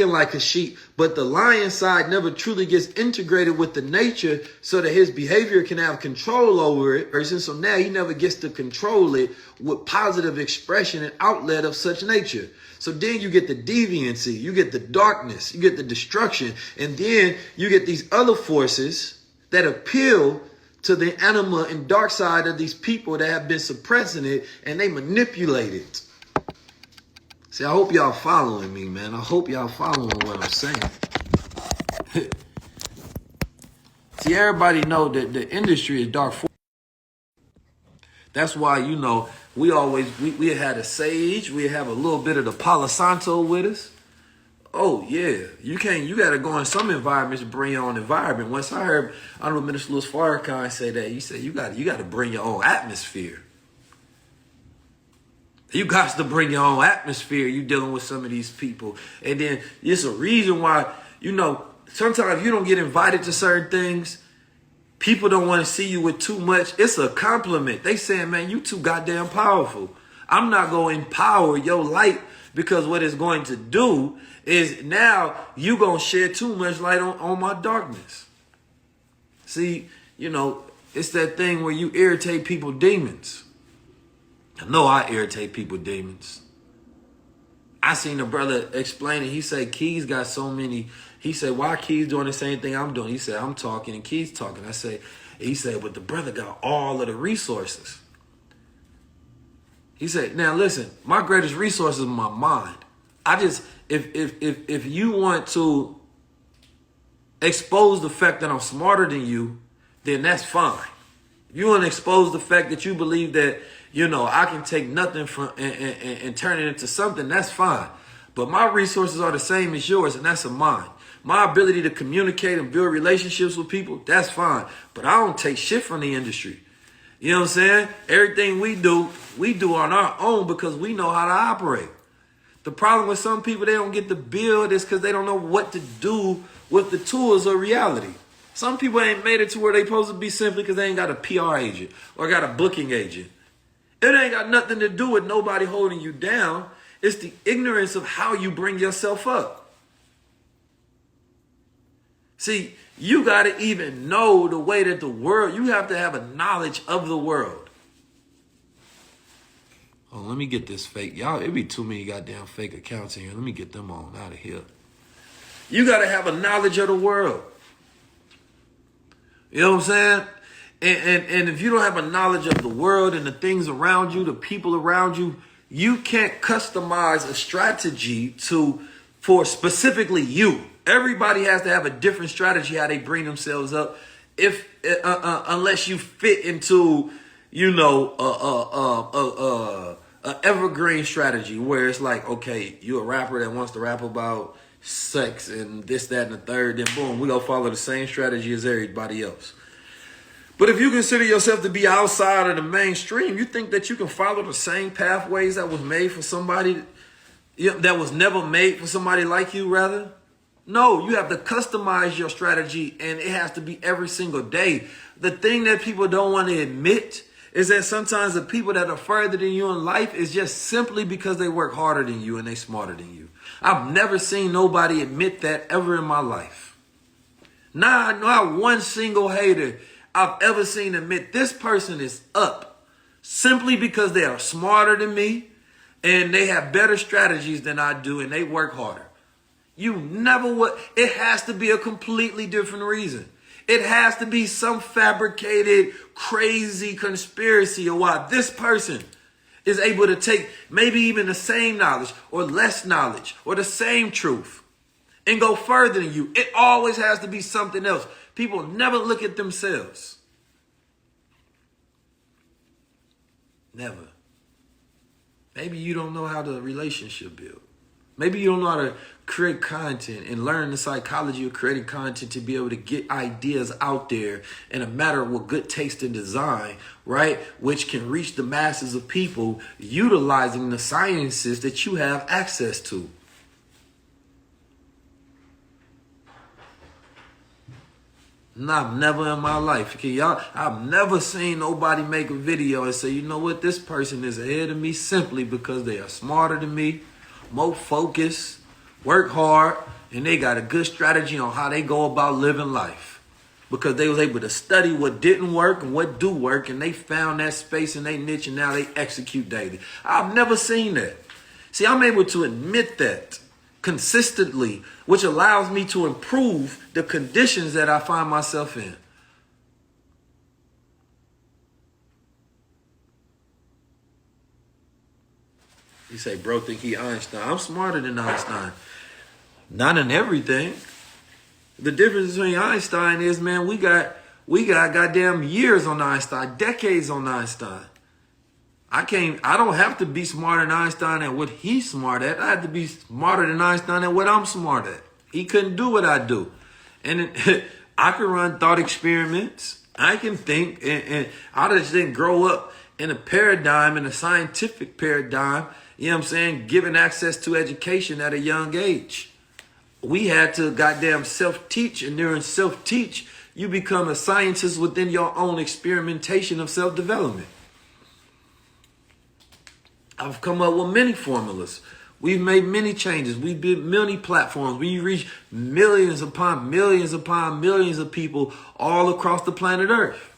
like a sheep, but the lion side never truly gets integrated with the nature so that his behavior can have control over it. So now he never gets to control it with positive expression and outlet of such nature. So then you get the deviancy, you get the darkness, you get the destruction, and then you get these other forces that appeal to the animal and dark side of these people that have been suppressing it, and they manipulate it. See, I hope y'all following me, man. I hope y'all following what I'm saying. See, everybody know that the industry is dark. That's why, you know, we had a sage. We have a little bit of the Palo Santo with us. Oh, yeah. You got to go in some environments to bring your own environment. Once I heard Honorable Minister Louis Farrakhan say that, he said, you got to bring your own atmosphere. You got to bring your own atmosphere. You dealing with some of these people. And then it's a reason why, you know, sometimes you don't get invited to certain things. People don't want to see you with too much. It's a compliment. They saying, man, you too goddamn powerful. I'm not going to empower your light, because what it's going to do is now you going to shed too much light on my darkness. See, you know, it's that thing where you irritate people demons. I know I irritate people demons. I seen a brother explaining. He said Keys got so many. He said, why Keys doing the same thing I'm doing? He said, I'm talking and Keys talking. He said, but the brother got all of the resources. He said, now listen, my greatest resource is my mind. If you want to expose the fact that I'm smarter than you, then that's fine. If you want to expose the fact that you believe that, you know, I can take nothing from and turn it into something, that's fine. But my resources are the same as yours, and that's a mind. My ability to communicate and build relationships with people, that's fine. But I don't take shit from the industry. You know what I'm saying? Everything we do on our own because we know how to operate. The problem with some people, they don't get to build is because they don't know what to do with the tools of reality. Some people ain't made it to where they supposed to be simply because they ain't got a PR agent or got a booking agent. It ain't got nothing to do with nobody holding you down. It's the ignorance of how you bring yourself up. See, you got to even know the way that the world, you have to have a knowledge of the world. Oh, let me get this fake. Y'all, it be too many goddamn fake accounts in here. Let me get them on out of here. You got to have a knowledge of the world. You know what I'm saying? And if you don't have a knowledge of the world and the things around you, the people around you, you can't customize a strategy for specifically you. Everybody has to have a different strategy how they bring themselves up. Unless you fit into, you know, a evergreen strategy where it's like, okay, you're a rapper that wants to rap about sex and this, that, and the third, then boom, we gonna follow the same strategy as everybody else. But if you consider yourself to be outside of the mainstream, you think that you can follow the same pathways that was made for somebody, that was never made for somebody like you, rather? No, you have to customize your strategy, and it has to be every single day. The thing that people don't want to admit is that sometimes the people that are further than you in life is just simply because they work harder than you and they smarter than you. I've never seen nobody admit that ever in my life. Not one single hater I've ever seen admit this person is up simply because they are smarter than me and they have better strategies than I do and they work harder. You never would. It has to be a completely different reason. It has to be some fabricated, crazy conspiracy of why this person is able to take maybe even the same knowledge or less knowledge or the same truth and go further than you. It always has to be something else. People never look at themselves. Never. Maybe you don't know how the relationship build. Maybe you don't know how to create content and learn the psychology of creating content to be able to get ideas out there in a matter with good taste and design, right? Which can reach the masses of people utilizing the sciences that you have access to. I've never in my life, I've never seen nobody make a video and say, you know what, this person is ahead of me simply because they are smarter than me, more focused, work hard, and they got a good strategy on how they go about living life. Because they was able to study what didn't work and what do work, and they found that space in their niche, and now they execute daily. I've never seen that. See, I'm able to admit that consistently, which allows me to improve the conditions that I find myself in. You say, bro, think he Einstein. I'm smarter than Einstein. Not in everything. The difference between Einstein is, man, we got goddamn years on Einstein, decades on Einstein. I don't have to be smarter than Einstein at what he's smart at. I have to be smarter than Einstein at what I'm smart at. He couldn't do what I do. And I can run thought experiments. I can think, and I just didn't grow up in a paradigm, in a scientific paradigm, you know what I'm saying, given access to education at a young age. We had to goddamn self-teach, and during self-teach, you become a scientist within your own experimentation of self-development. I've come up with many formulas. We've made many changes. We've built many platforms. We reach millions upon millions upon millions of people all across the planet Earth.